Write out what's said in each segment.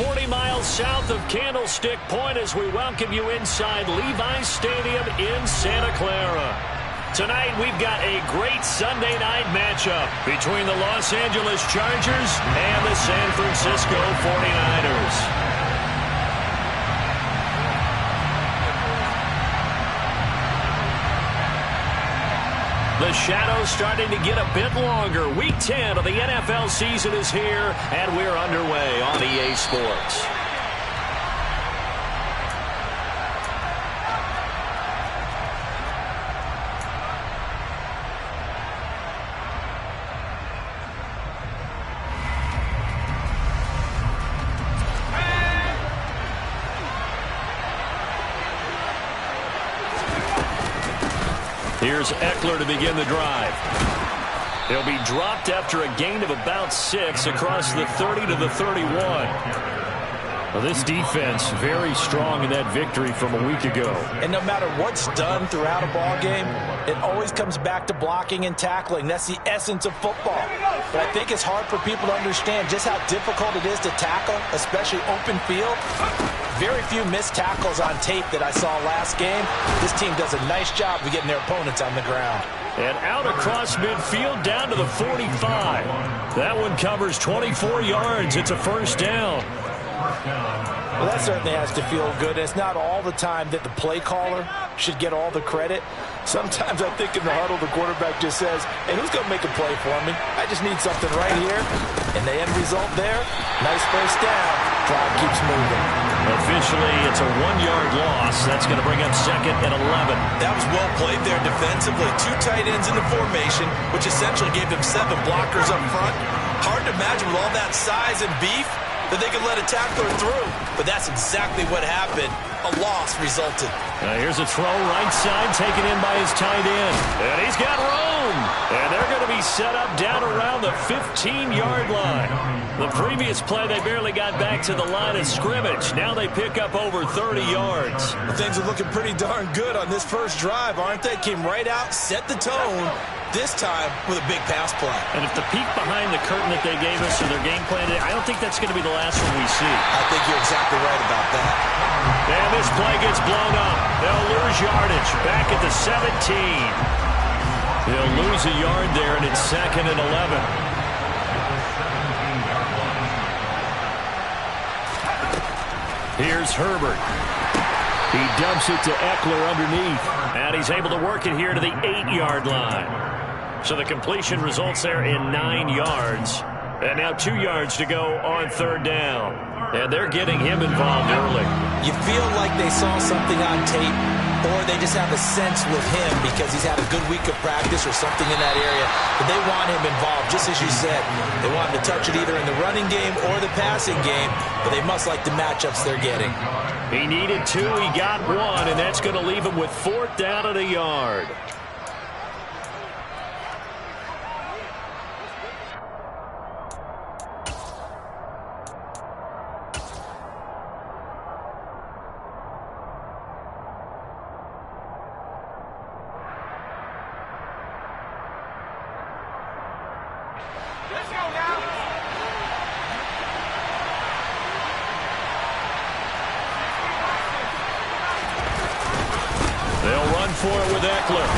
40 miles south of Candlestick Point as we welcome you inside Levi's Stadium in Santa Clara. Tonight, we've got a great Sunday night matchup between the Los Angeles Chargers and the San Francisco 49ers. The shadow's starting to get a bit longer. Week 10 of the NFL season is here, and we're underway on EA Sports. Here's Eckler to begin the drive. He'll be dropped after a gain of about 6 across the 30 to the 31. Well, this defense very strong in that victory from a week ago. And no matter what's done throughout a ball game, it always comes back to blocking and tackling. That's the essence of football. But I think it's hard for people to understand just how difficult it is to tackle, especially open field. Very few missed tackles on tape that I saw last game. This team does a nice job of getting their opponents on the ground. And out across midfield down to the 45. That one covers 24 yards. It's a first down. Well, that certainly has to feel good. It's not all the time that the play caller should get all the credit. Sometimes I think in the huddle, the quarterback just says, hey, who's going to make a play for me? I just need something right here. And the end result there, nice first down. Drive keeps moving. Officially, it's a 1-yard loss. That's going to bring up 2nd and 11. That was well played there defensively. 2 tight ends in the formation, which essentially gave them 7 blockers up front. Hard to imagine with all that size and beef that they could let a tackler through. But that's exactly what happened. A loss resulted. Here's a throw right side taken in by his tight end. And he's got room. And they're going to be set up down around the 15-yard line. The previous play, they barely got back to the line of scrimmage. Now they pick up over 30 yards. Well, things are looking pretty darn good on this first drive, aren't they? Came right out, set the tone, this time with a big pass play. And if the peek behind the curtain that they gave us or their game plan, I don't think that's going to be the last one we see. I think you're exactly right about that. And this play gets blown up. They'll lose yardage back at the 17. They'll lose a yard there, and it's 2nd and 11. Here's Herbert. He dumps it to Eckler underneath. And he's able to work it here to the 8-yard line. So the completion results there in 9 yards. And now 2 yards to go on 3rd down. And they're getting him involved early. You feel like they saw something on tape, or they just have a sense with him because he's had a good week of practice or something in that area. But they want him involved, just as you said. They want him to touch it either in the running game or the passing game, but they must like the matchups they're getting. He needed 2, he got 1, and that's going to leave him with 4th down and a yard. For it with Eckler.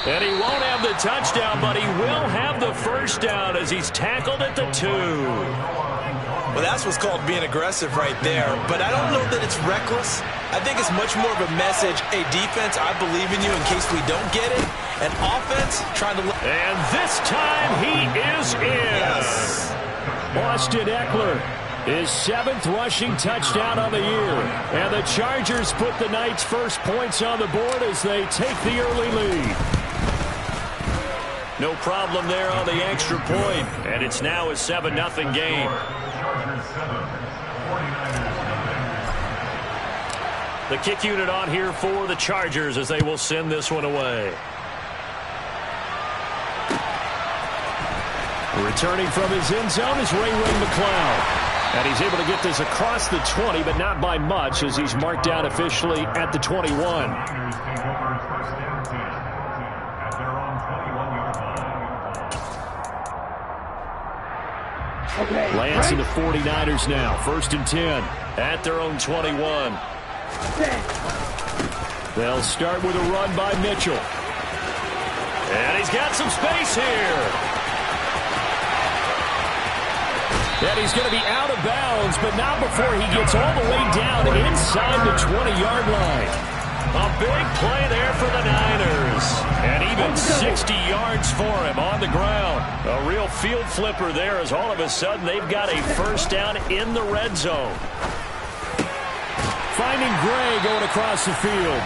And he won't have the touchdown, but he will have the first down as he's tackled at the 2. Well, that's what's called being aggressive right there. But I don't know that it's reckless. I think it's much more of a message. Hey, defense, I believe in you in case we don't get it. And offense, trying to... And this time he is in. Yes. Austin Eckler. His 7th rushing touchdown on the year. And the Chargers put the Knights' first points on the board as they take the early lead. No problem there on the extra point. And it's now a 7-0 game. The kick unit on here for the Chargers as they will send this one away. Returning from his end zone is Ray McCloud. And he's able to get this across the 20, but not by much as he's marked down officially at the 21. Lance and the 49ers now. 1st and 10 at their own 21. They'll start with a run by Mitchell. And he's got some space here. And he's going to be out of bounds, but not before he gets all the way down inside the 20-yard line. A big play there for the Niners. And even 60 yards for him on the ground. A real field flipper there as all of a sudden they've got a first down in the red zone. Finding Gray going across the field.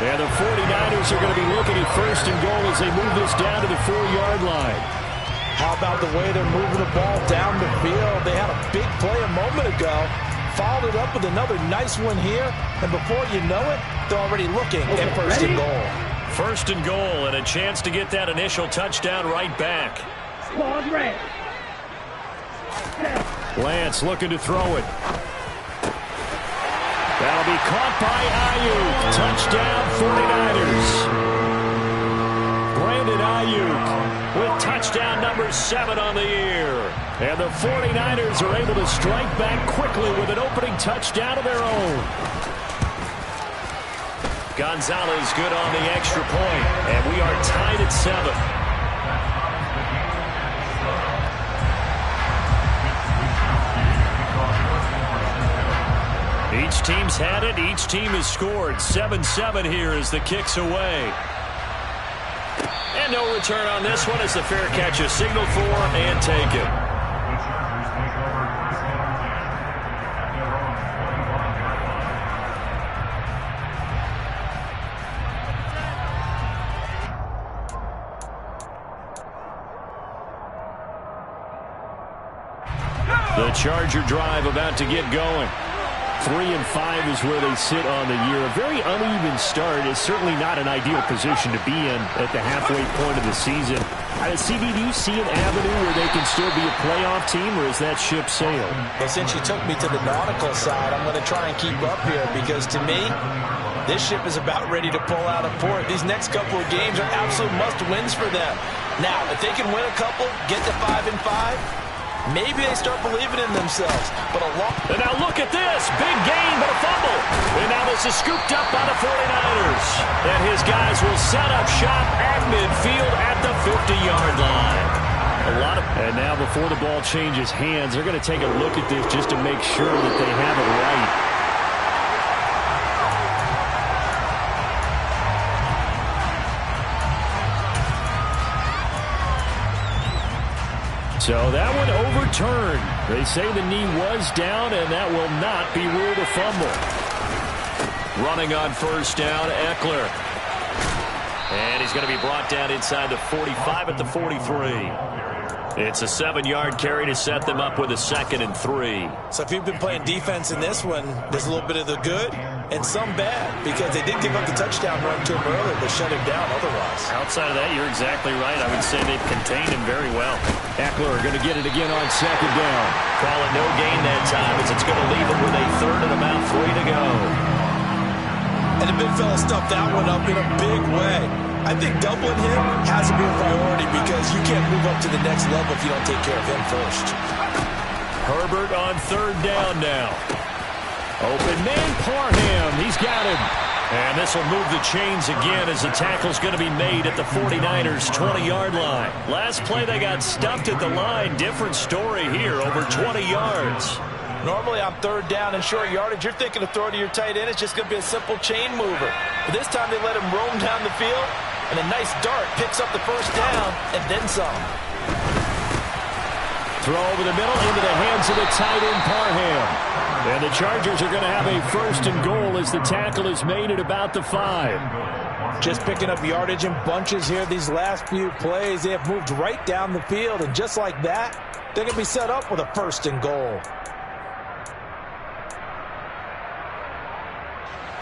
And the 49ers are going to be looking at 1st and goal as they move this down to the 4-yard line. How about the way they're moving the ball down the field? They had a big play a moment ago. Followed it up with another nice one here. And before you know it, they're already looking at 1st and goal. 1st and goal and a chance to get that initial touchdown right back. Lance looking to throw it. That'll be caught by Ayuk. Touchdown 49ers. Brandon Ayuk with touchdown number 7 on the year. And the 49ers are able to strike back quickly with an opening touchdown of their own. Gonzalez good on the extra point. And we are tied at 7. Each team's had it. Each team has scored. 7-7 here as the kick's away. And no return on this one as the fair catch is signaled for and taken. The Charger drive about to get going. 3-5 is where they sit on the year. A very uneven start is certainly not an ideal position to be in at the halfway point of the season. CB, do you see an avenue where they can still be a playoff team, or is that ship sailed? Well, since you took me to the nautical side, I'm going to try and keep up here because to me, this ship is about ready to pull out of port. These next couple of games are absolute must-wins for them. Now, if they can win a couple, get to 5-5, maybe they start believing in themselves. But and now look at this. Big gain, but a fumble. And now this is scooped up by the 49ers. And his guys will set up shop at midfield at the 50-yard line. And now before the ball changes hands, they're going to take a look at this just to make sure that they have it right. So that one overturned. They say the knee was down, and that will not be ruled a fumble. Running on 1st down, Eckler. And he's going to be brought down inside the 45 at the 43. It's a 7-yard carry to set them up with a 2nd and 3. So if you've been playing defense in this one, there's a little bit of the good and some bad because they did give up the touchdown run to him earlier to shut him down otherwise. Outside of that, you're exactly right. I would say they've contained him very well. Eckler going to get it again on 2nd down. Call it no gain that time as it's going to leave it with a 3rd and about 3 to go. And the big fella stuffed that one up in a big way. I think doubling him has to be a priority because you can't move up to the next level if you don't take care of him first. Herbert on 3rd down now. Open man, Parham. He's got him. And this will move the chains again as the tackle's going to be made at the 49ers' 20-yard line. Last play they got stuffed at the line. Different story here, over 20 yards. Normally on 3rd down and short yardage, you're thinking of throwing to your tight end. It's just going to be a simple chain mover. But this time they let him roam down the field, and a nice dart picks up the 1st down and then some. Throw over the middle into the hands of the tight end, Parham. And the Chargers are going to have a 1st and goal as the tackle is made at about the 5. Just picking up yardage in bunches here these last few plays. They have moved right down the field, and just like that, they're going to be set up with a 1st and goal.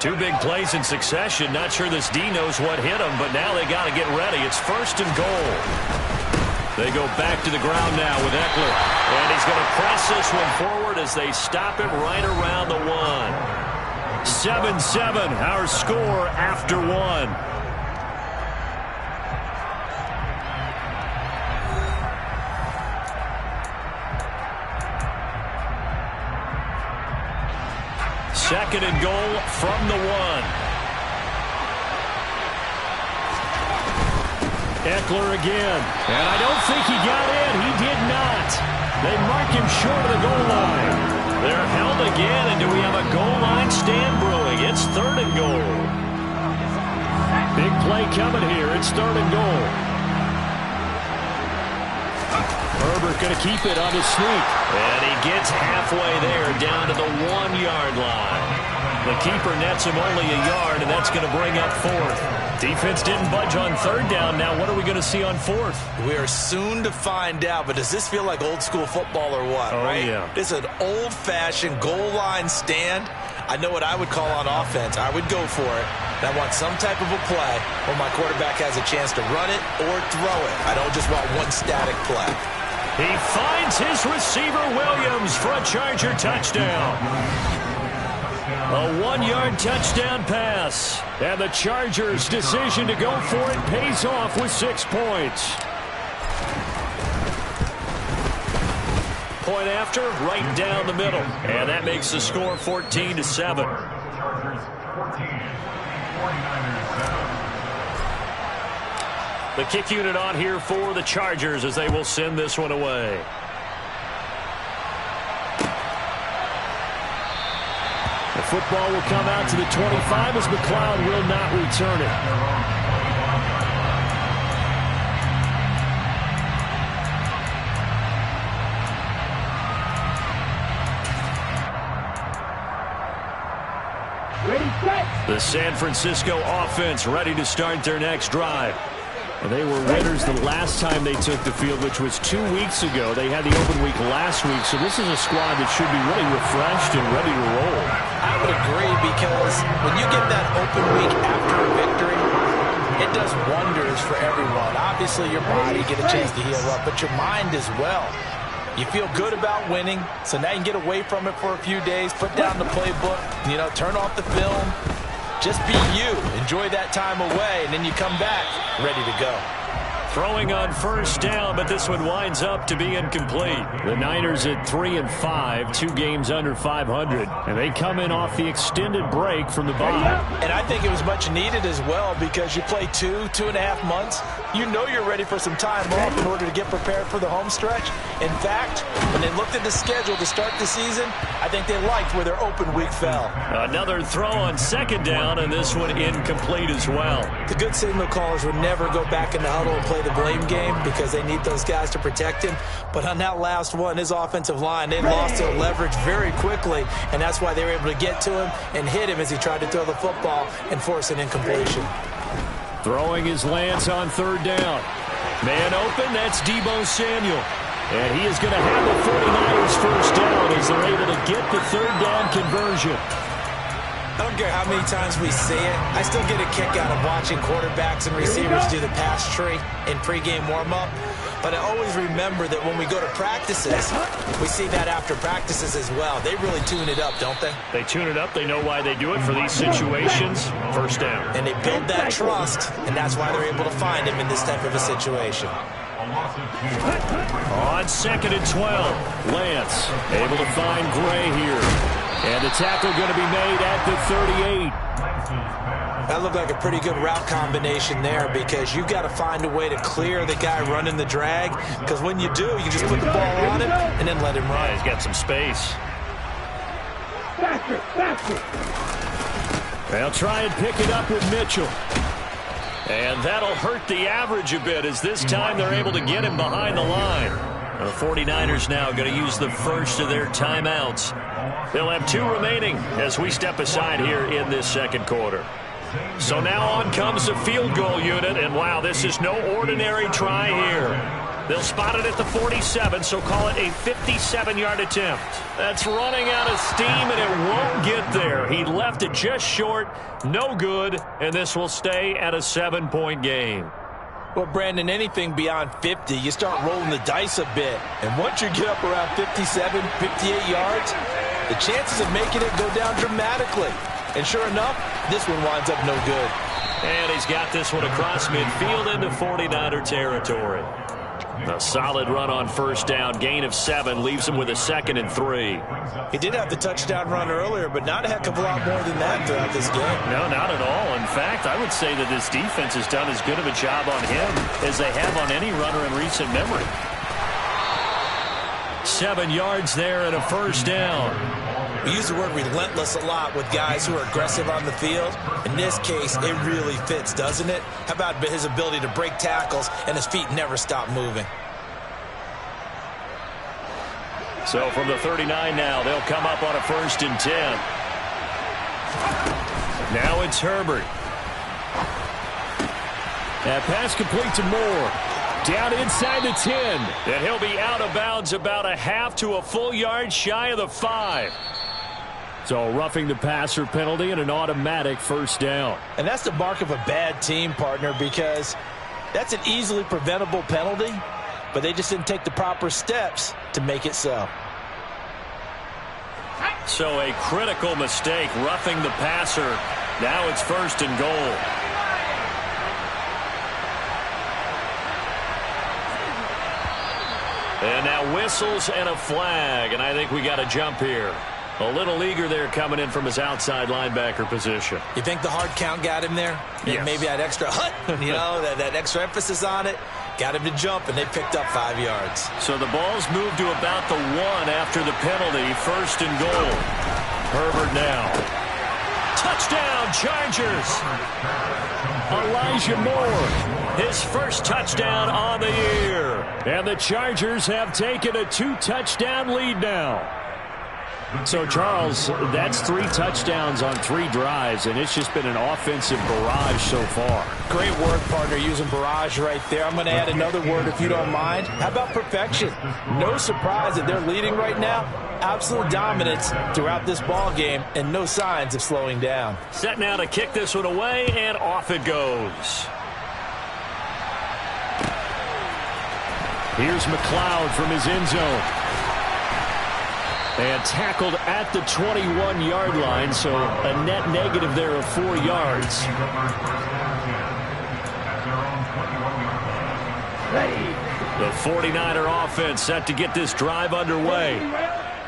2 big plays in succession. Not sure this D knows what hit him, but now they got to get ready. It's 1st and goal. They go back to the ground now with Eckler. And he's going to press this one forward as they stop it right around the 1. 7-7, our score after 1. 2nd and goal from the 1. Eckler again. And I don't think he got in. He did not. They mark him short of the goal line. They're held again, and do we have a goal line stand brewing? It's 3rd and goal. Big play coming here. It's 3rd and goal. Herbert going to keep it on his sneak. And he gets halfway there, down to the 1-yard line. The keeper nets him only a yard, and that's going to bring up 4th. Defense didn't budge on 3rd down. Now what are we going to see on 4th? We are soon to find out, but does this feel like old school football or what, right? Yeah. This is an old-fashioned goal line stand. I know what I would call on offense. I would go for it. And I want some type of a play where my quarterback has a chance to run it or throw it. I don't just want one static play. He finds his receiver, Williams, for a Charger touchdown. A 1-yard touchdown pass. And the Chargers' decision to go for it pays off with 6 points. Point after, right down the middle. And that makes the score 14-7. The kick unit on here for the Chargers as they will send this one away. The football will come out to the 25 as McLeod will not return it. The San Francisco offense ready to start their next drive. Well, they were winners the last time they took the field, which was 2 weeks ago. They had the open week last week, so this is a squad that should be really refreshed and ready to roll. I would agree, because when you get that open week after a victory, it does wonders for everyone. Obviously, your body get a chance to heal up, but your mind as well. You feel good about winning, so now you can get away from it for a few days, put down the playbook, turn off the film. Just be you. Enjoy that time away, and then you come back ready to go. Throwing on 1st down, but this one winds up to be incomplete. The Niners at 3-5, 2 games under 500, and they come in off the extended break from the bye. And I think it was much needed as well, because you play 2.5 months. You know you're ready for some time off in order to get prepared for the home stretch. In fact, when they looked at the schedule to start the season, I think they liked where their open week fell. Another throw on 2nd down, and this one incomplete as well. The good signal callers would never go back in the huddle and play the blame game, because they need those guys to protect him. But on that last one, his offensive line, they lost their leverage very quickly, and that's why they were able to get to him and hit him as he tried to throw the football and force an incompletion. Throwing his Lance on 3rd down. Man open, that's Deebo Samuel. And he is going to have the 49ers 1st down as they're able to get the 3rd down conversion. I don't care how many times we see it. I still get a kick out of watching quarterbacks and receivers do the pass tree in pregame warm-up. But I always remember that when we go to practices, we see that after practices as well. They really tune it up, don't they? They tune it up. They know why they do it for these situations. 1st down. And they build that trust, and that's why they're able to find him in this type of a situation. On 2nd and 12, Lance able to find Gray here. And the tackle going to be made at the 38. That looked like a pretty good route combination there, because you've got to find a way to clear the guy running the drag, because when you do, you just put the ball on him and then let him run. Yeah, he's got some space. They'll try and pick it up with Mitchell. And that'll hurt the average a bit, as this time they're able to get him behind the line. The 49ers now going to use the first of their timeouts. They'll have 2 remaining as we step aside here in this 2nd quarter. So now on comes the field goal unit, and wow, this is no ordinary try here. They'll spot it at the 47, so call it a 57-yard attempt. That's running out of steam, and it won't get there. He left it just short, no good, and this will stay at a 7-point game. Well, Brandon, anything beyond 50, you start rolling the dice a bit. And once you get up around 57, 58 yards, the chances of making it go down dramatically. And sure enough, this one winds up no good. And he's got this one across midfield into 49er territory. A solid run on first down. Gain of 7 leaves him with a 2nd and 3. He did have the touchdown run earlier, but not a heck of a lot more than that throughout this game. No, not at all. In fact, I would say that this defense has done as good of a job on him as they have on any runner in recent memory. 7 yards there and a first down. We use the word relentless a lot with guys who are aggressive on the field. In this case, it really fits, doesn't it? How about his ability to break tackles and his feet never stop moving? So from the 39 now, they'll come up on a 1st and 10. Now it's Herbert. That pass complete to Moore. Down inside the 10. And he'll be out of bounds about a half to a full yard shy of the 5. So roughing the passer penalty and an automatic first down. And that's the mark of a bad team, partner, because that's an easily preventable penalty, but they just didn't take the proper steps to make it so. So a critical mistake, roughing the passer. Now it's 1st and goal. And now whistles and a flag, and I think we got a jump here. A little eager there coming in from his outside linebacker position. You think the hard count got him there? Yes. Maybe that extra that extra emphasis on it got him to jump, and they picked up 5 yards. So the ball's moved to about the 1 after the penalty. 1st and goal. Herbert now. Touchdown, Chargers. Elijah Moore, his first touchdown on the year. And the Chargers have taken a 2-touchdown lead now. So, Charles, that's 3 touchdowns on 3 drives, and it's just been an offensive barrage so far. Great word, partner, using barrage right there. I'm going to add another word if you don't mind. How about perfection? No surprise that they're leading right now. Absolute dominance throughout this ball game, and no signs of slowing down. Set now to kick this one away, and off it goes. Here's McLeod from his end zone. And tackled at the 21-yard line, so a net negative there of 4 yards. The 49er offense set to get this drive underway.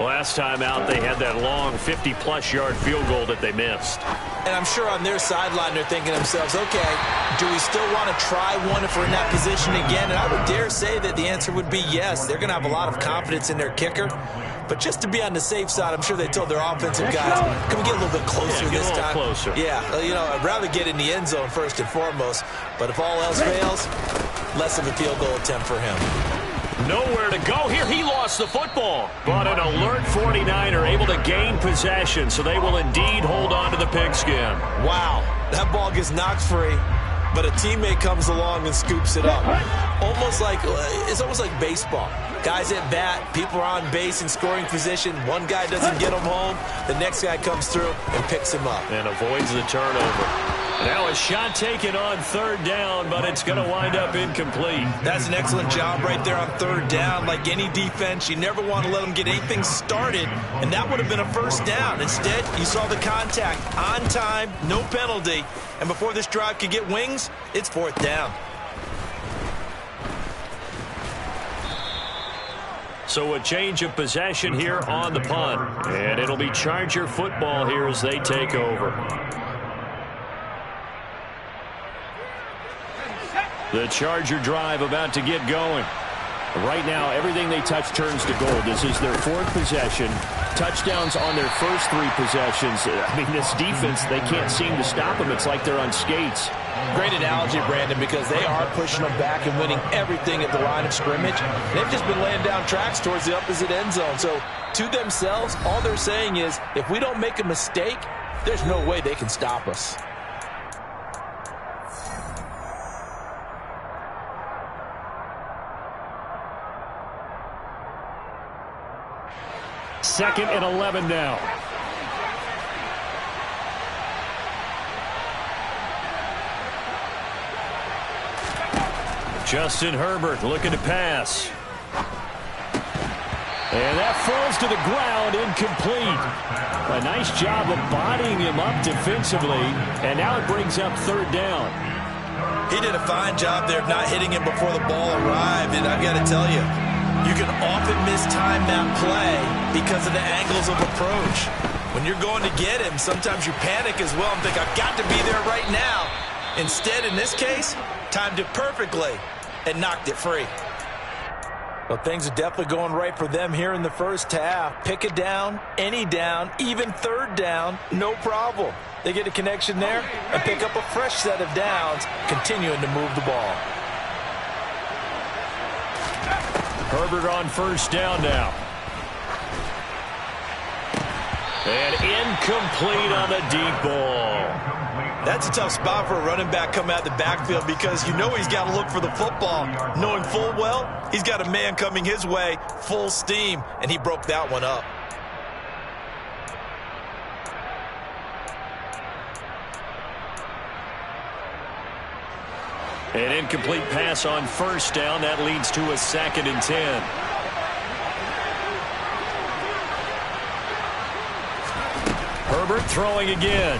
Last time out, they had that long 50-plus yard field goal that they missed. And I'm sure on their sideline they're thinking to themselves, okay, do we still want to try one if we're in that position again? And I would dare say that the answer would be yes. They're going to have a lot of confidence in their kicker. But just to be on the safe side, I'm sure they told their offensive guys, can we get a little bit closer this time? Closer. Yeah, I'd rather get in the end zone first and foremost. But if all else fails, less of a field goal attempt for him. Nowhere to go here. He lost the football. But an alert 49er able to gain possession, so they will indeed hold on to the pigskin. Wow, that ball gets knocked free, but a teammate comes along and scoops it up. It's almost like baseball. Guys at bat, people are on base in scoring position. One guy doesn't get him home. The next guy comes through and picks him up. And avoids the turnover. Now a shot taken on 3rd down, but it's going to wind up incomplete. That's an excellent job right there on 3rd down. Like any defense, you never want to let them get anything started, and that would have been a first down. Instead, you saw the contact on time, no penalty, and before this drive could get wings, it's 4th down. So a change of possession here on the punt, and it'll be Charger football here as they take over. The Charger drive about to get going. Right now, everything they touch turns to gold. This is their 4th possession. Touchdowns on their first 3 possessions. I mean, this defense, they can't seem to stop them. It's like they're on skates. Great analogy, Brandon, because they are pushing them back and winning everything at the line of scrimmage. They've just been laying down tracks towards the opposite end zone. So, to themselves, all they're saying is, if we don't make a mistake, there's no way they can stop us. Second and 11 now. Justin Herbert looking to pass. And that falls to the ground, incomplete. A nice job of bodying him up defensively, and now it brings up 3rd down. He did a fine job there of not hitting him before the ball arrived, and I've got to tell you, you can often mistime that play because of the angles of approach. When you're going to get him, sometimes you panic as well and think, I've got to be there right now. Instead, in this case, timed it perfectly and knocked it free. Well, things are definitely going right for them here in the first half. Pick a down, any down, even third down, no problem. They get a connection there and pick up a fresh set of downs, continuing to move the ball. Herbert on first down now. And incomplete on the deep ball. That's a tough spot for a running back coming out of the backfield because you know he's got to look for the football, knowing full well he's got a man coming his way full steam, and he broke that one up. An incomplete pass on first down. That leads to a 2nd and 10. Herbert throwing again.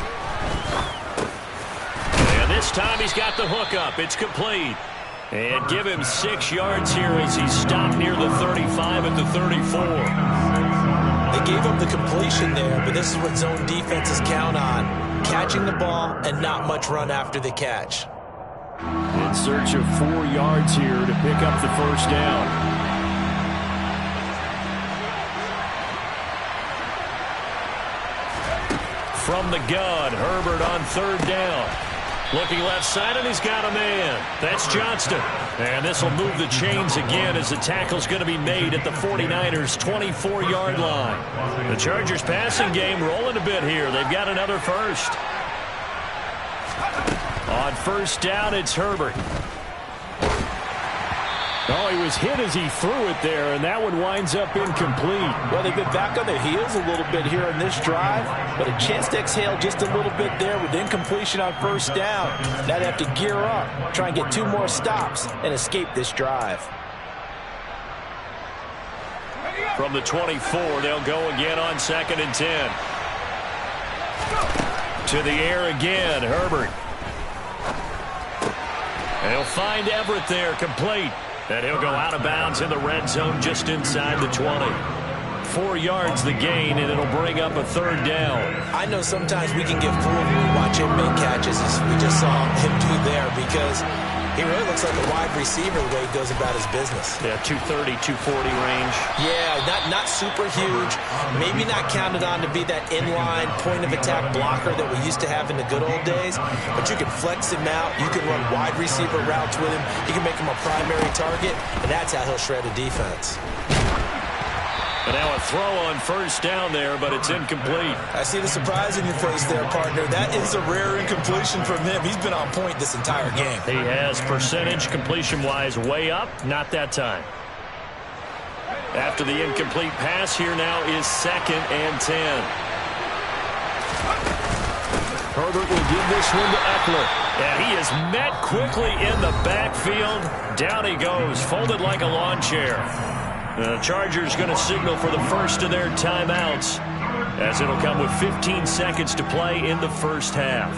And this time he's got the hook up. It's complete. And give him 6 yards here as he stopped near the 35 at the 34. They gave up the completion there, but this is what zone defenses count on. Catching the ball and not much run after the catch. In search of 4 yards here to pick up the first down. From the gun, Herbert on third down. Looking left side, and he's got a man. That's Johnston. And this will move the chains again as the tackle's going to be made at the 49ers' 24-yard line. The Chargers passing game rolling a bit here. They've got another first. On first down, it's Herbert. Oh, he was hit as he threw it there, and that one winds up incomplete. Well, they've been back on their heels a little bit here in this drive, but a chance to exhale just a little bit there with incompletion on first down. Now they have to gear up, try and get 2 more stops, and escape this drive. From the 24, they'll go again on 2nd and 10. To the air again, Herbert. They'll find Everett there, complete. And he'll go out of bounds in the red zone just inside the 20. 4 yards the gain, and it'll bring up a third down. I know sometimes we can get fooled when we watch him make catches, as we just saw him do there, because he really looks like a wide receiver the way he goes about his business. Yeah, 230, 240 range. Yeah, not super huge. Maybe not counted on to be that inline point-of-attack blocker that we used to have in the good old days. But you can flex him out. You can run wide receiver routes with him. You can make him a primary target, and that's how he'll shred a defense. And now a throw on first down there, but it's incomplete. I see the surprise in your face there, partner. That is a rare incompletion from him. He's been on point this entire game. He has percentage completion-wise way up. Not that time. After the incomplete pass, here now is 2nd and 10. Herbert will give this one to Eckler. And he is met quickly in the backfield. Down he goes, folded like a lawn chair. The Chargers going to signal for the first of their timeouts, as it'll come with 15 seconds to play in the first half.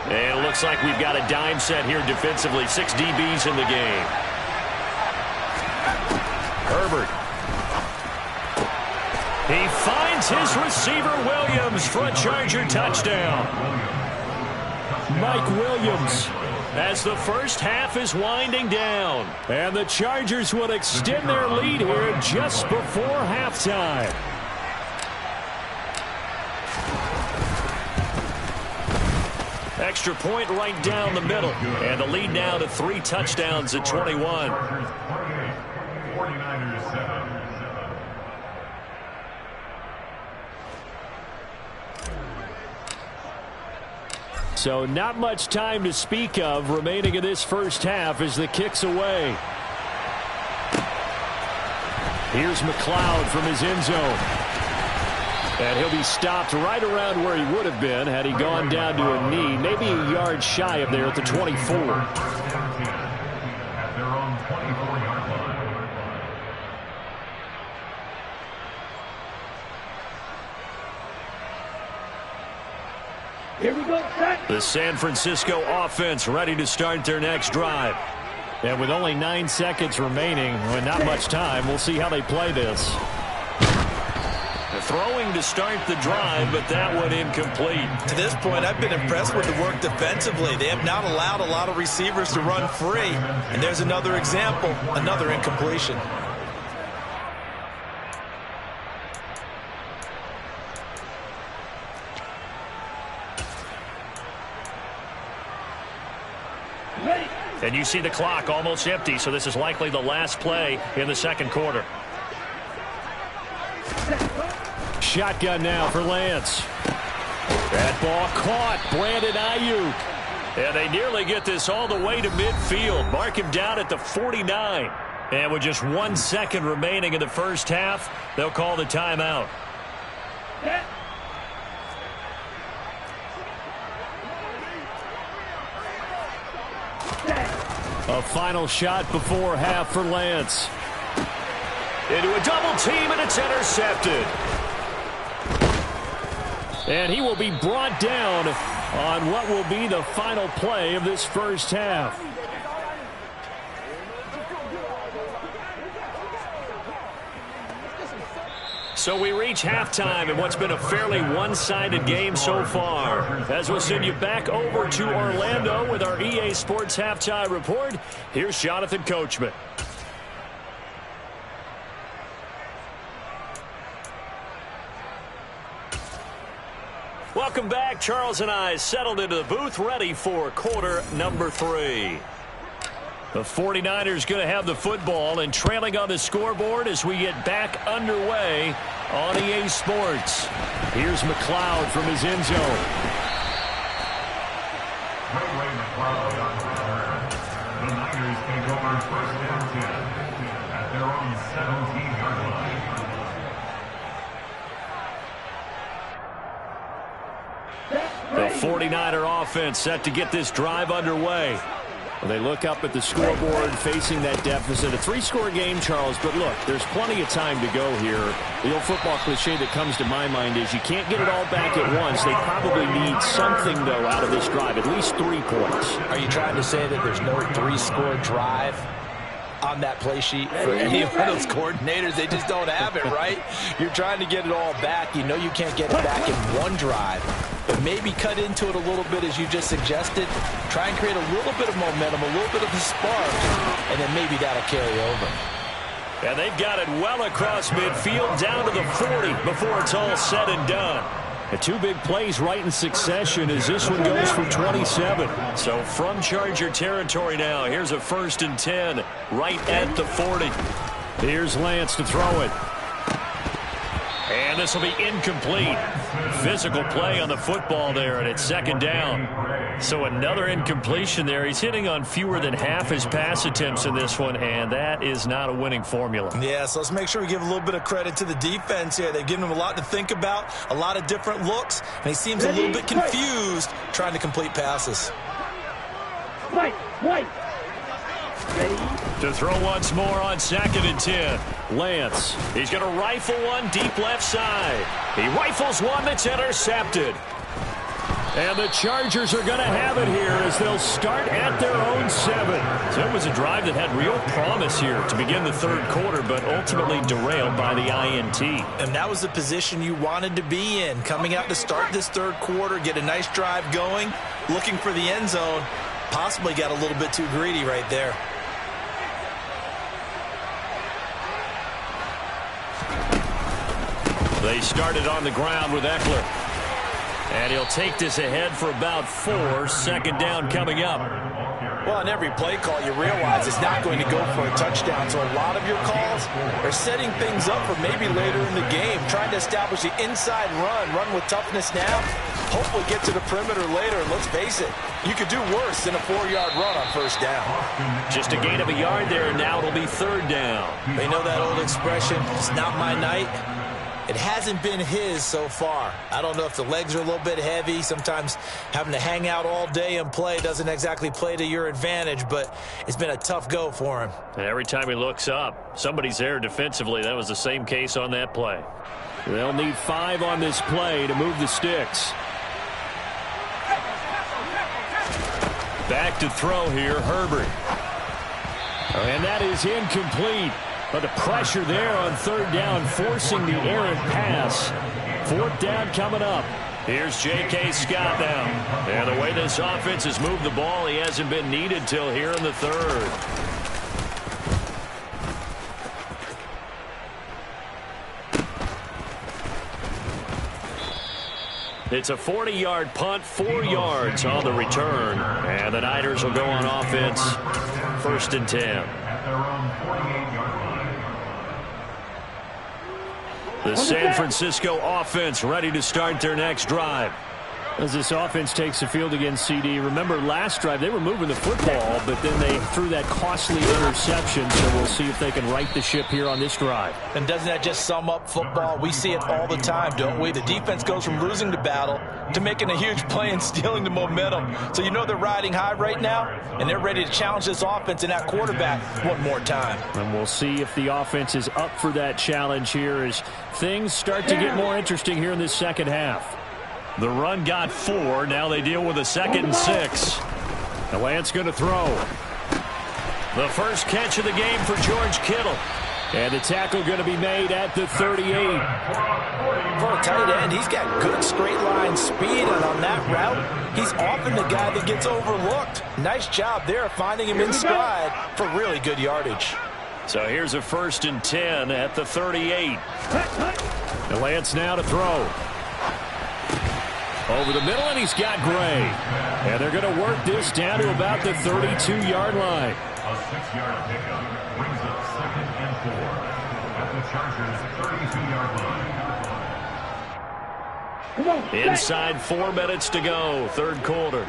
And it looks like we've got a dime set here defensively. 6 DBs in the game. Herbert. He finds his receiver, Williams, for a Charger touchdown. Mike Williams, as the first half is winding down. And the Chargers will extend their lead here just before halftime. Extra point right down the middle. And the lead now to 3 touchdowns at 21. So not much time to speak of remaining in this first half as the kick's away. Here's McLeod from his end zone. And he'll be stopped right around where he would have been had he gone down to a knee, maybe a yard shy of there at the 24. The San Francisco offense ready to start their next drive. And with only 9 seconds remaining, and not much time, we'll see how they play this. Throwing to start the drive, but that one incomplete. To this point, I've been impressed with the work defensively. They have not allowed a lot of receivers to run free. And there's another example, another incompletion. And you see the clock almost empty, so this is likely the last play in the second quarter. Shotgun now for Lance. That ball caught. Brandon Ayuk. And they nearly get this all the way to midfield. Mark him down at the 49. And with just 1 second remaining in the first half, they'll call the timeout. A final shot before half for Lance. Into a double team, and it's intercepted. And he will be brought down on what will be the final play of this first half. So we reach halftime in what's been a fairly one-sided game so far. As we'll send you back over to Orlando with our EA Sports Halftime Report, here's Jonathan Coachman. Welcome back. Charles and I settled into the booth, ready for quarter number 3. The 49ers going to have the football and trailing on the scoreboard as we get back underway on EA Sports. Here's McLeod from his end zone. The Niners can go on first down 10 at their own 17-yard line. The 49er offense set to get this drive underway. Well, they look up at the scoreboard facing that deficit. A 3-score game, Charles, but look, there's plenty of time to go here. The old football cliche that comes to my mind is you can't get it all back at once. They probably need something, though, out of this drive, at least 3 points. Are you trying to say that there's no 3-score drive on that play sheet for any of those coordinators? They just don't have it, right? You're trying to get it all back. You know you can't get it back in one drive. But maybe cut into it a little bit as you just suggested. Try and create a little bit of momentum, a little bit of a spark, and then maybe that'll carry over. And they've got it well across midfield down to the 40 before it's all said and done. The 2 big plays right in succession as this one goes for 27. So from Charger territory now, here's a 1st and 10 right at the 40. Here's Lance to throw it. And this will be incomplete. Physical play on the football there, and it's 2nd down. So another incompletion there. He's hitting on fewer than half his pass attempts in this one, and that is not a winning formula. Yeah, so let's make sure we give a little bit of credit to the defense here. They've given him a lot to think about, a lot of different looks, and he seems a little bit confused trying to complete passes. To throw once more on 2nd and 10. Lance. He's going to rifle one deep left side. He rifles one that's intercepted. And the Chargers are going to have it here as they'll start at their own 7. So it was a drive that had real promise here to begin the 3rd quarter, but ultimately derailed by the INT. And that was the position you wanted to be in. Coming out to start this 3rd quarter, get a nice drive going, looking for the end zone. Possibly got a little bit too greedy right there. They started on the ground with Eckler. And he'll take this ahead for about 4. 2nd down coming up. Well, on every play call, you realize it's not going to go for a touchdown. So a lot of your calls are setting things up for maybe later in the game, trying to establish the inside run with toughness now, hopefully get to the perimeter later. And let's face it, you could do worse than a 4-yard run on 1st down. Just a gain of a yard there, and now it'll be 3rd down. They know that old expression, it's not my night. It hasn't been his so far. I don't know if the legs are a little bit heavy. Sometimes having to hang out all day and play doesn't exactly play to your advantage, but it's been a tough go for him. And every time he looks up, somebody's there defensively. That was the same case on that play. They'll need 5 on this play to move the sticks. Back to throw here, Herbert. And that is incomplete. But the pressure there on third down, forcing the errant pass. Fourth down coming up. Here's J.K. Scott now. And the way this offense has moved the ball, he hasn't been needed till here in the third. It's a 40-yard punt, 4 yards on the return. And the Niners will go on offense, 1st and 10. At their own 48-yard line. The San Francisco offense ready to start their next drive. As this offense takes the field against CD, remember last drive they were moving the football, but then they threw that costly interception, so we'll see if they can right the ship here on this drive. And doesn't that just sum up football? We see it all the time, don't we? The defense goes from losing the battle to making a huge play and stealing the momentum. So you know they're riding high right now, and they're ready to challenge this offense and that quarterback one more time. And we'll see if the offense is up for that challenge here as things start to get more interesting here in this second half. The run got 4. Now they deal with a 2nd and 6. Now Lance going to throw. The first catch of the game for George Kittle. And the tackle going to be made at the 38. For a tight end, he's got good straight line speed, and on that route, he's often the guy that gets overlooked. Nice job there finding him in stride for really good yardage. So here's a 1st and 10 at the 38. And Lance now to throw. Over the middle, and he's got Gray. And they're going to work this down to about the 32-yard line. A 6-yard pickup brings up 2nd and 4 at the Chargers' 32-yard line. Inside 4 minutes to go, third quarter.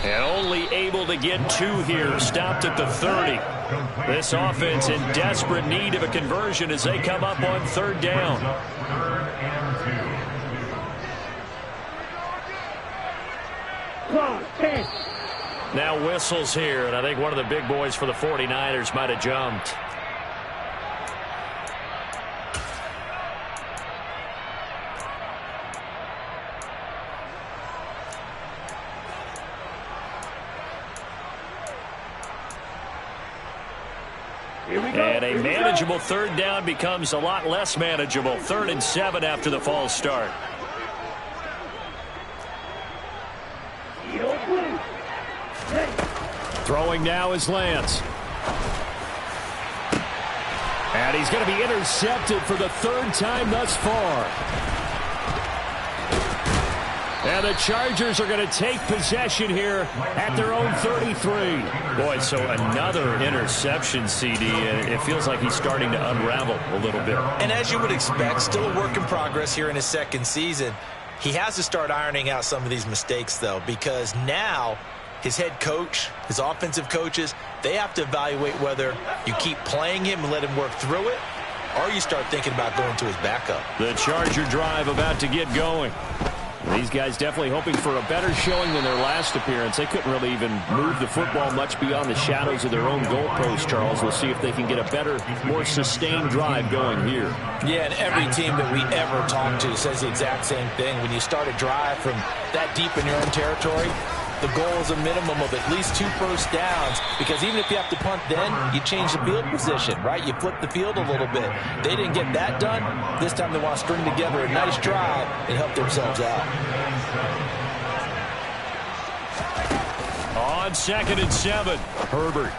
And only able to get 2 here, stopped at the 30. This offense in desperate need of a conversion as they come up on 3rd down. 3rd and 2. Now whistles here, and I think one of the big boys for the 49ers might have jumped. And a manageable 3rd down becomes a lot less manageable. 3rd and 7 after the false start. Throwing now is Lance. And he's going to be intercepted for the 3rd time thus far. And the Chargers are going to take possession here at their own 33. Boy, so another interception, CD. It feels like he's starting to unravel a little bit. And as you would expect, still a work in progress here in his 2nd season. He has to start ironing out some of these mistakes, though, because now his head coach, his offensive coaches, they have to evaluate whether you keep playing him and let him work through it, or you start thinking about going to his backup. The Charger drive about to get going. These guys definitely hoping for a better showing than their last appearance. They couldn't really even move the football much beyond the shadows of their own goalpost, Charles. We'll see if they can get a better, more sustained drive going here. Yeah, and every team that we ever talk to says the exact same thing. When you start a drive from that deep in your own territory, the goal is a minimum of at least 2 first downs, because even if you have to punt then, you change the field position, right? You flip the field a little bit. They didn't get that done. This time they want to string together a nice drive and help themselves out. On 2nd and 7, Herbert.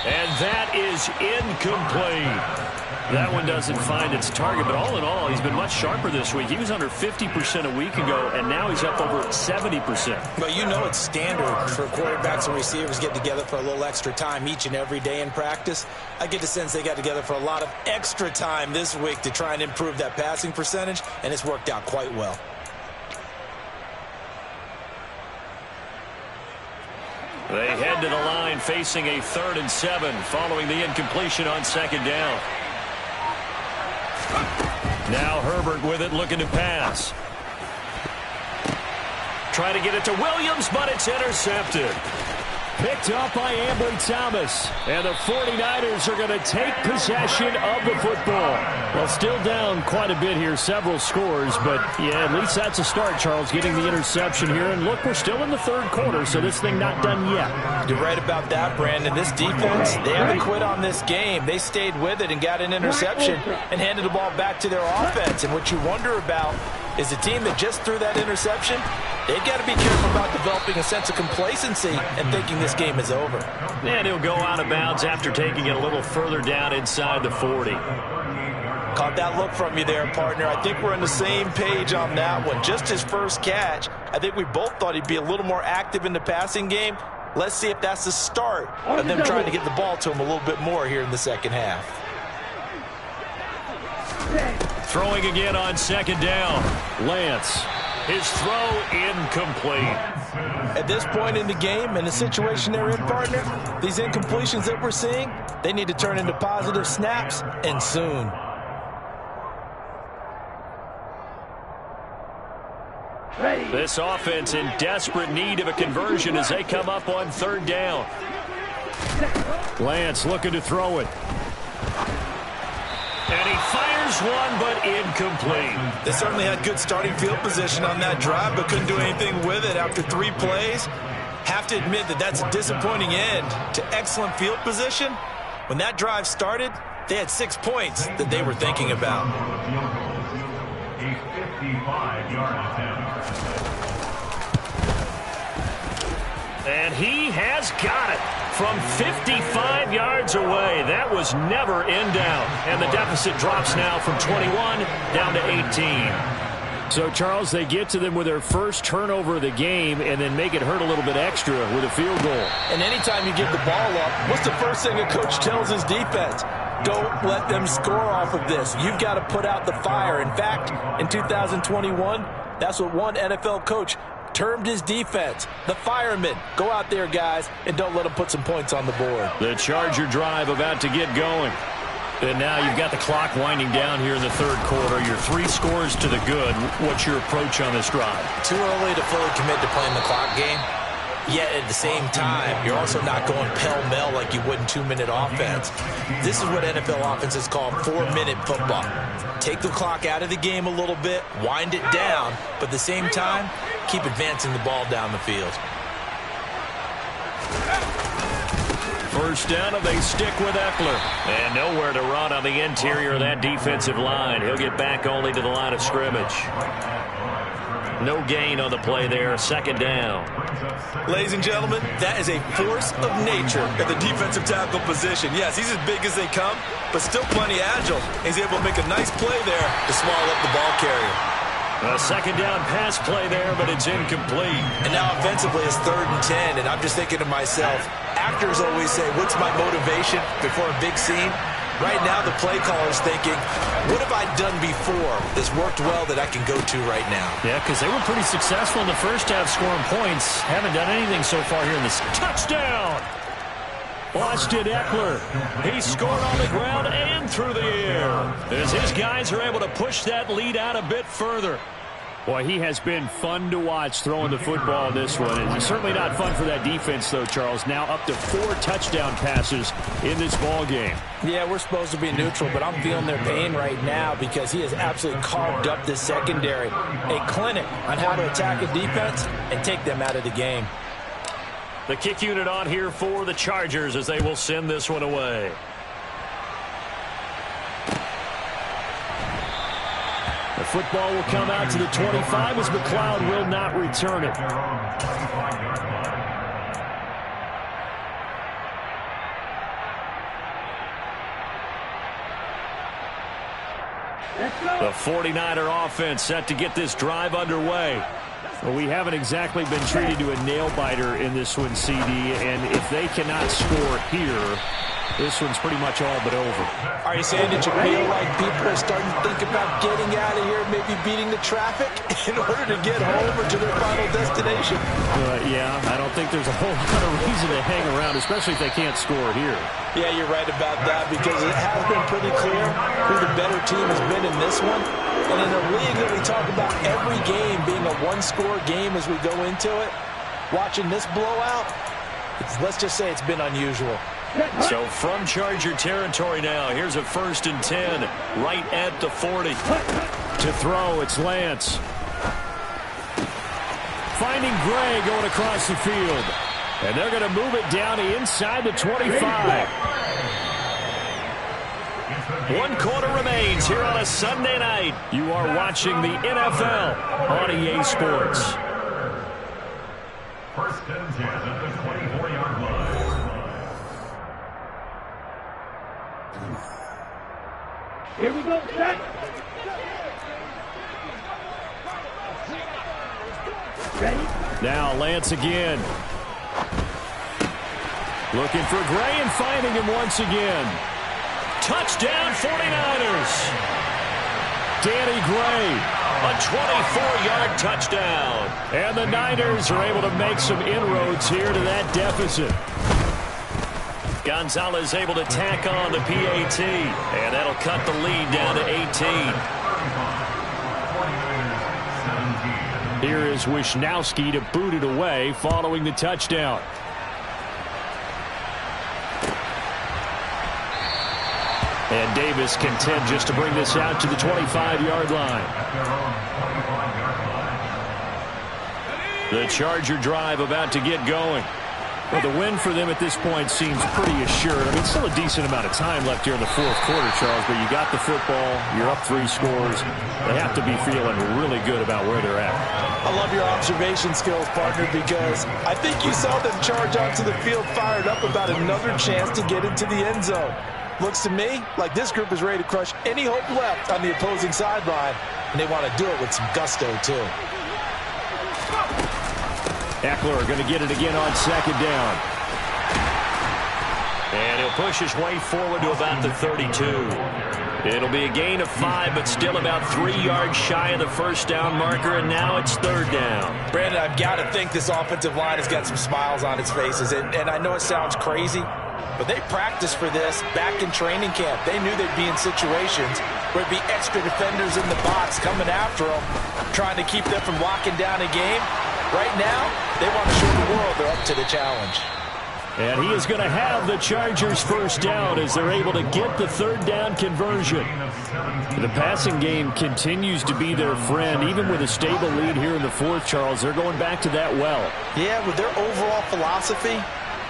And that is incomplete. That one doesn't find its target, but all in all, he's been much sharper this week. He was under 50% a week ago, and now he's up over 70%. But you know it's standard for quarterbacks and receivers get together for a little extra time each and every day in practice. I get the sense they got together for a lot of extra time this week to try and improve that passing percentage, and it's worked out quite well. They head to the line facing a 3rd and 7 following the incompletion on 2nd down. Now Herbert with it, looking to pass. Try to get it to Williams, but it's intercepted. Picked up by Ambry Thomas. And the 49ers are going to take possession of the football. Well, still down quite a bit here, several scores. But, yeah, at least that's a start, Charles, getting the interception here. And, look, we're still in the third quarter, so this thing not done yet. You're right about that, Brandon. This defense, they haven't quit on this game. They stayed with it and got an interception and handed the ball back to their offense. And what you wonder about is a team that just threw that interception, they've got to be careful about developing a sense of complacency and thinking this game is over. And he'll go out of bounds after taking it a little further down inside the 40. Caught that look from you there, partner. I think we're on the same page on that one. Just his first catch, I think we both thought he'd be a little more active in the passing game. Let's see if that's the start of them trying to get the ball to him a little bit more here in the second half. Throwing again on second down. Lance. His throw incomplete. At this point in the game, in the situation they're in, partner, these incompletions that we're seeing, they need to turn into positive snaps, and soon. This offense in desperate need of a conversion as they come up on third down. Lance looking to throw it. And he fires one, but incomplete. They certainly had good starting field position on that drive, but couldn't do anything with it after 3 plays. Have to admit that that's a disappointing end to excellent field position. When that drive started, they had 6 points that they were thinking about. A 55-yard attempt. And he has got it from 55 yards away. That was never in doubt. And the deficit drops now from 21 down to 18. So, Charles, they get to them with their first turnover of the game and then make it hurt a little bit extra with a field goal. And anytime you give the ball up, what's the first thing a coach tells his defense? Don't let them score off of this. You've got to put out the fire. In fact, in 2021, that's what one NFL coach termed his defense, the firemen. Go out there, guys, and don't let them put some points on the board. The Charger drive about to get going. And now you've got the clock winding down here in the third quarter. You're 3 scores to the good. What's your approach on this drive? Too early to fully commit to playing the clock game. Yet at the same time, you're also not going pell-mell like you would in 2-minute offense. This is what NFL offenses call 4-minute football. Take the clock out of the game a little bit, wind it down, but at the same time, keep advancing the ball down the field. First down, and they stick with Eckler. And nowhere to run on the interior of that defensive line. He'll get back only to the line of scrimmage. No gain on the play there. Second down. Ladies and gentlemen, that is a force of nature at the defensive tackle position. Yes, he's as big as they come, but still plenty agile. He's able to make a nice play there to swallow up the ball carrier. A second down pass play there, but it's incomplete. And now offensively it's 3rd and 10, and I'm just thinking to myself, actors always say, what's my motivation before a big scene? Right now the play caller's thinking, what have I done before that's worked well that I can go to right now? Yeah, because they were pretty successful in the first half scoring points. Haven't done anything so far here in this. Touchdown! Austin Eckler. He scored on the ground and through the air as his guys are able to push that lead out a bit further. Boy, he has been fun to watch throwing the football in this one. It's certainly not fun for that defense, though, Charles. Now up to 4 touchdown passes in this ball game. Yeah, we're supposed to be neutral, but I'm feeling their pain right now because he has absolutely carved up this secondary. A clinic on how to attack a defense and take them out of the game. The kick unit on here for the Chargers as they will send this one away. The football will come out to the 25 as McLeod will not return it. The 49er offense set to get this drive underway. Well, we haven't exactly been treated to a nail-biter in this one, CD, and if they cannot score here, this one's pretty much all but over. Are you saying that you feel like people are starting to think about getting out of here, maybe beating the traffic in order to get home or to their final destination? Yeah, I don't think there's a whole lot of reason to hang around, especially if they can't score here. Yeah, you're right about that because it has been pretty clear who the better team has been in this one. And in a league that we talk about every game being a one-score game as we go into it, watching this blowout, Let's just say it's been unusual. So from Charger territory now, here's a 1st and 10 right at the 40. To throw, it's Lance. Finding Gray going across the field. And they're going to move it down inside the 25. 1 quarter remains here on a Sunday night. You are watching the NFL on EA Sports. 1st and 10 at the 24-yard line. Here we go, set. Ready? Now Lance again. Looking for Gray and finding him once again. Touchdown 49ers. Danny Gray. A 24-yard touchdown. And the Niners are able to make some inroads here to that deficit. Gonzalez able to tack on the PAT. And that'll cut the lead down to 18. Here is Wisnowski to boot it away following the touchdown. And Davis content just to bring this out to the 25-yard line. The Charger drive about to get going. Well, the win for them at this point seems pretty assured. I mean, still a decent amount of time left here in the 4th quarter, Charles, but you got the football, you're up 3 scores. They have to be feeling really good about where they're at. I love your observation skills, partner, because I think you saw them charge onto the field fired up about another chance to get into the end zone. Looks to me like this group is ready to crush any hope left on the opposing sideline, and they want to do it with some gusto, too. Eckler going to get it again on 2nd down. And he'll push his way forward to about the 32. It'll be a gain of 5, but still about 3 yards shy of the 1st down marker, and now it's 3rd down. Brandon, I've got to think this offensive line has got some smiles on its faces, and I know it sounds crazy, but they practiced for this back in training camp. They knew they'd be in situations where it'd be extra defenders in the box coming after them, trying to keep them from locking down a game. Right now, they want to show the world they're up to the challenge. And he is going to have the Chargers 1st down as they're able to get the 3rd down conversion. The passing game continues to be their friend. Even with a stable lead here in the 4th, Charles, they're going back to that well. Yeah, with their overall philosophy,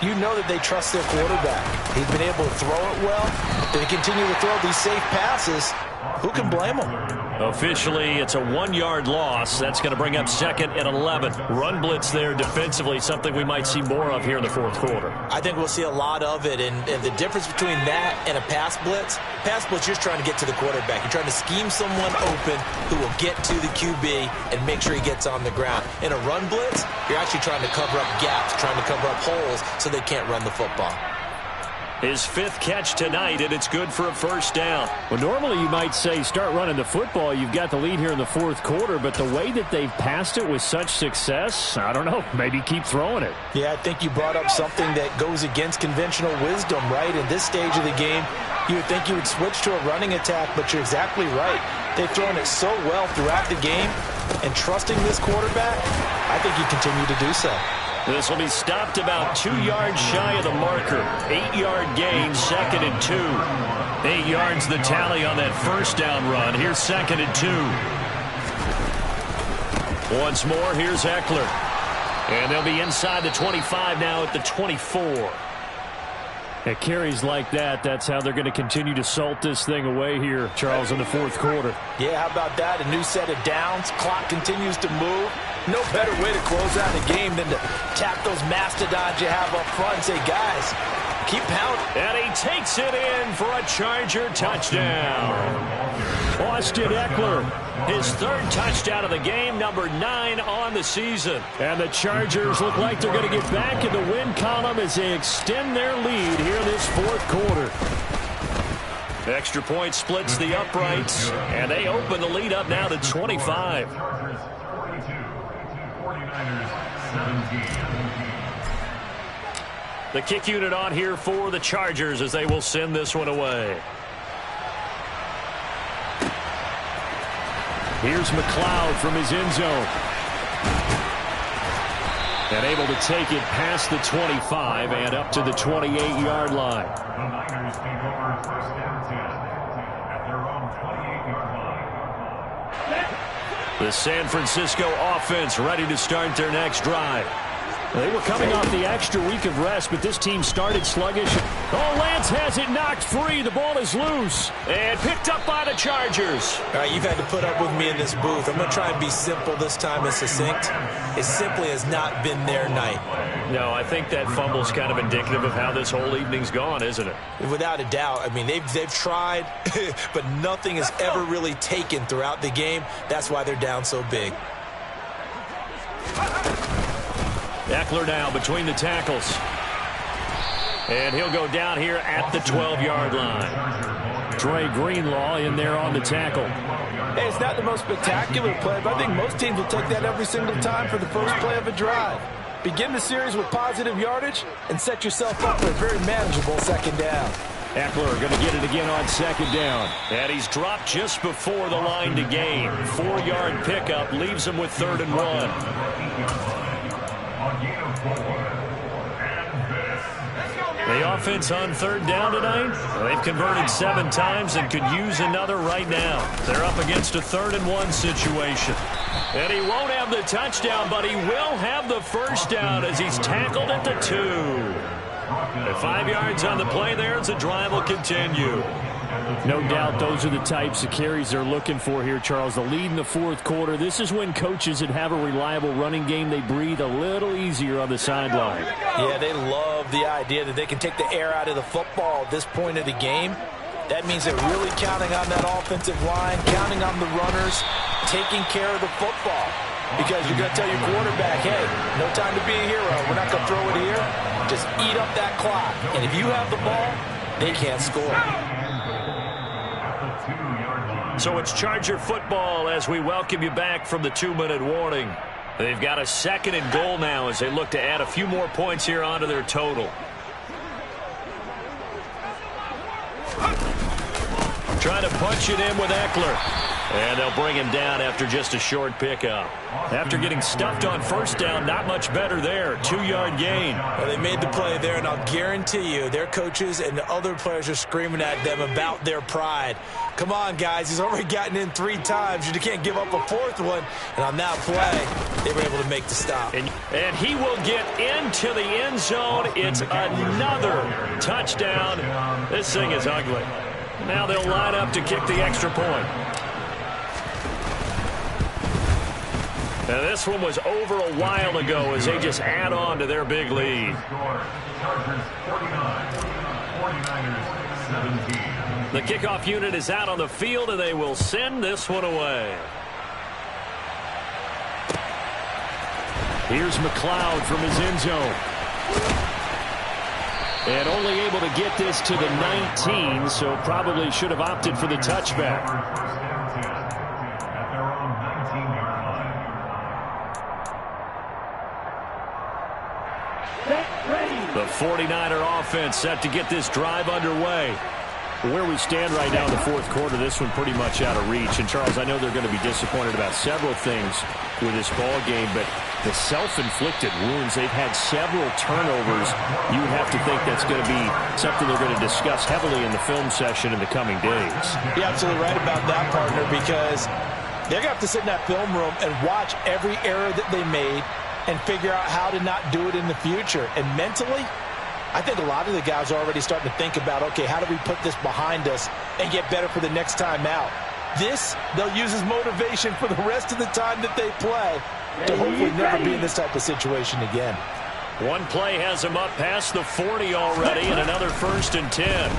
you know that they trust their quarterback. He's been able to throw it well. They continue to throw these safe passes. Who can blame them? Officially, it's a 1-yard loss. That's going to bring up 2nd and 11. Run blitz there defensively, something we might see more of here in the 4th quarter. I think we'll see a lot of it, and the difference between that and a pass blitz, you're just trying to get to the quarterback. You're trying to scheme someone open who will get to the QB and make sure he gets on the ground. In a run blitz, you're actually trying to cover up gaps, trying to cover up holes so they can't run the football. His 5th catch tonight, and it's good for a 1st down. Well, normally you might say start running the football. You've got the lead here in the 4th quarter, but the way that they've passed it with such success, I don't know, maybe keep throwing it. Yeah, I think you brought up something that goes against conventional wisdom, right? In this stage of the game, you would think you would switch to a running attack, but you're exactly right. They've thrown it so well throughout the game, and trusting this quarterback, I think you continue to do so. This will be stopped about 2 yards shy of the marker. 8-yard gain, 2nd and 2. 8 yards the tally on that 1st down run. Here's 2nd and 2. Once more, here's Eckler. And they'll be inside the 25 now at the 24. At carries like that, that's how they're going to continue to salt this thing away here, Charles, in the 4th quarter. Yeah, how about that? A new set of downs. Clock continues to move. No better way to close out a game than to tap those mastodons you have up front and say, guys, keep pounding. And he takes it in for a Charger touchdown. Austin Eckler, his 3rd touchdown of the game, number 9 on the season. And the Chargers look like they're going to get back in the win column as they extend their lead here in this 4th quarter. Extra point splits the uprights, and they open the lead up now to 25. Chargers 42, 49ers 17. The kick unit on here for the Chargers as they will send this one away. Here's McLeod from his end zone. And able to take it past the 25 and up to the 28-yard line. The Niners take over first down 10 at their own 28-yard line. The San Francisco offense ready to start their next drive. They were coming off the extra week of rest, but this team started sluggish. Oh, Lance has it knocked free. The ball is loose. And picked up by the Chargers. All right, you've had to put up with me in this booth. I'm going to try and be simple this time and succinct. It simply has not been their night. No, I think that fumble's kind of indicative of how this whole evening's gone, isn't it? Without a doubt. I mean, they've tried, but nothing has ever really taken throughout the game. That's why they're down so big. Eckler now between the tackles. And he'll go down here at the 12-yard line. Dre Greenlaw in there on the tackle. Hey, it's not the most spectacular play, but I think most teams will take that every single time for the first play of a drive. Begin the series with positive yardage and set yourself up for a very manageable second down. Eckler going to get it again on second down. And he's dropped just before the line to gain. 4-yard pickup leaves him with 3rd and 1. The offense on 3rd down tonight, they've converted 7 times and could use another right now. They're up against a 3rd and 1 situation. And he won't have the touchdown, but he will have the first down as he's tackled at the 2. And 5 yards on the play there as the drive will continue. No doubt those are the types of carries they're looking for here, Charles. The lead in the 4th quarter. This is when coaches that have a reliable running game, they breathe a little easier on the sideline. Yeah, they love the idea that they can take the air out of the football at this point of the game. That means they're really counting on that offensive line, counting on the runners, taking care of the football. Because you're going to tell your quarterback, hey, no time to be a hero. We're not going to throw it here. Just eat up that clock. And if you have the ball, they can't score. So it's Charger football as we welcome you back from the 2-minute warning. They've got a 2nd and goal now as they look to add a few more points here onto their total. Trying to punch it in with Eckler. And they'll bring him down after just a short pickup. After getting stuffed on 1st down, not much better there. 2-yard gain. Well, they made the play there, and I'll guarantee you their coaches and the other players are screaming at them about their pride. Come on, guys. He's already gotten in 3 times. You can't give up a 4th one. And on that play, they were able to make the stop. And he will get into the end zone. It's another touchdown. This thing is ugly. Now they'll line up to kick the extra point. Now this one was over a while ago as they just add on to their big lead. The kickoff unit is out on the field, and they will send this one away. Here's McLeod from his end zone. And only able to get this to the 19, so probably should have opted for the touchback. The 49er offense set to get this drive underway. Where we stand right now in the 4th quarter, this one pretty much out of reach. And, Charles, I know they're going to be disappointed about several things with this ball game, but the self-inflicted wounds, they've had several turnovers. You would have to think that's going to be something they're going to discuss heavily in the film session in the coming days. You're absolutely right about that, partner, because they're going to have to sit in that film room and watch every error that they made and figure out how to not do it in the future. And mentally, I think a lot of the guys are already starting to think about, okay, how do we put this behind us and get better for the next time out? This, they'll use as motivation for the rest of the time that they play to hopefully never be in this type of situation again. One play has them up past the 40 already, and another 1st and 10.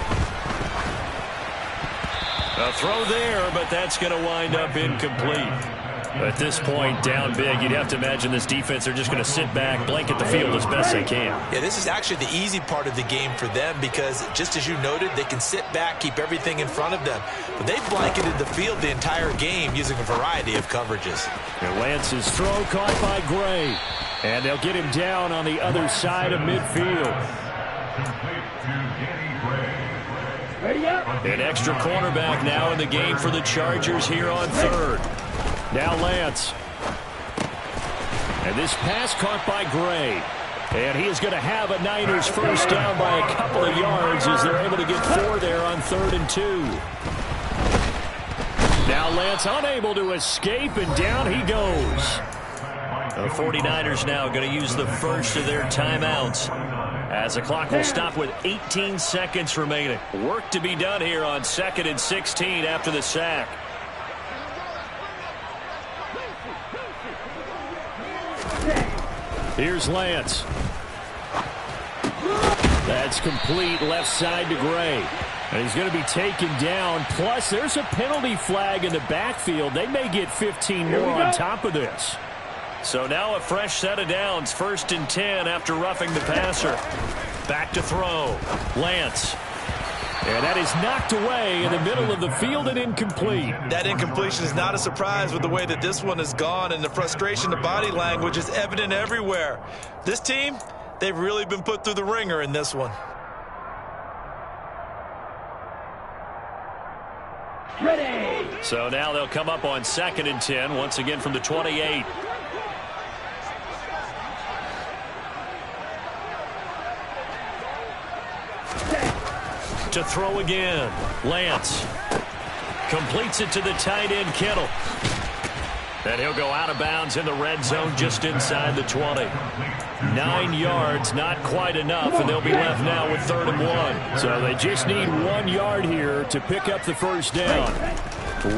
A throw there, but that's going to wind up incomplete. At this point, down big, you'd have to imagine this defense are just going to sit back, blanket the field as best they can. Yeah, this is actually the easy part of the game for them because, just as you noted, they can sit back, keep everything in front of them. But they've blanketed the field the entire game using a variety of coverages. And Lance's throw caught by Gray. And they'll get him down on the other side of midfield. An extra cornerback now in the game for the Chargers here on 3rd. Now Lance. And this pass caught by Gray. And he is going to have a Niners first down by a couple of yards as they're able to get 4 there on 3rd and 2. Now Lance unable to escape, and down he goes. The 49ers now going to use the first of their timeouts as the clock will stop with 18 seconds remaining. Work to be done here on 2nd and 16 after the sack. Here's Lance. That's complete left side to Gray. And he's going to be taken down. Plus, there's a penalty flag in the backfield. They may get 15 more on top of this. So now a fresh set of downs. 1st and 10 after roughing the passer. Back to throw. Lance. And that is knocked away in the middle of the field and incomplete. That incompletion is not a surprise with the way that this one has gone, and the frustration, the body language is evident everywhere. This team, they've really been put through the ringer in this one. Ready. So now they'll come up on 2nd and 10, once again from the 28. To throw again. Lance completes it to the tight end, Kittle. And he'll go out of bounds in the red zone just inside the 20. 9 yards, not quite enough, and they'll be left now with 3rd and 1. So they just need 1 yard here to pick up the first down.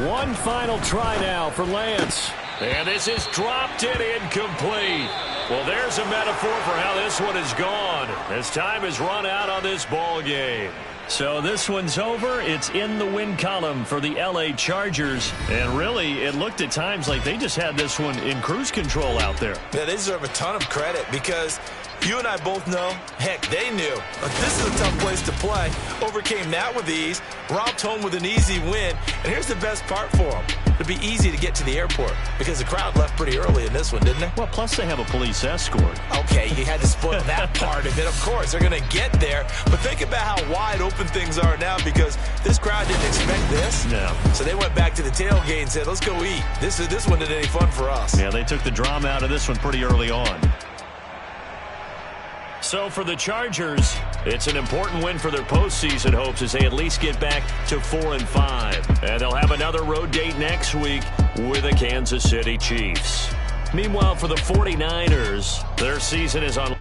One final try now for Lance. And this is dropped and incomplete. Well, there's a metaphor for how this one is gone as time has run out on this ball game. So this one's over. It's in the win column for the L.A. Chargers. And really, it looked at times like they just had this one in cruise control out there. Yeah, they deserve a ton of credit because you and I both know, heck, they knew. But this is a tough place to play. Overcame that with ease. Romped home with an easy win. And here's the best part for them. It'd be easy to get to the airport because the crowd left pretty early in this one, didn't they? Well, plus they have a police escort. Okay, you had to spoil that part of it. Of course, they're going to get there. But think about how wide open things are now because this crowd didn't expect this. No. So they went back to the tailgate and said, let's go eat. This one didn't any fun for us. Yeah, they took the drama out of this one pretty early on. So for the Chargers, it's an important win for their postseason hopes as they at least get back to 4-5. And they'll have another road date next week with the Kansas City Chiefs. Meanwhile, for the 49ers, their season is on.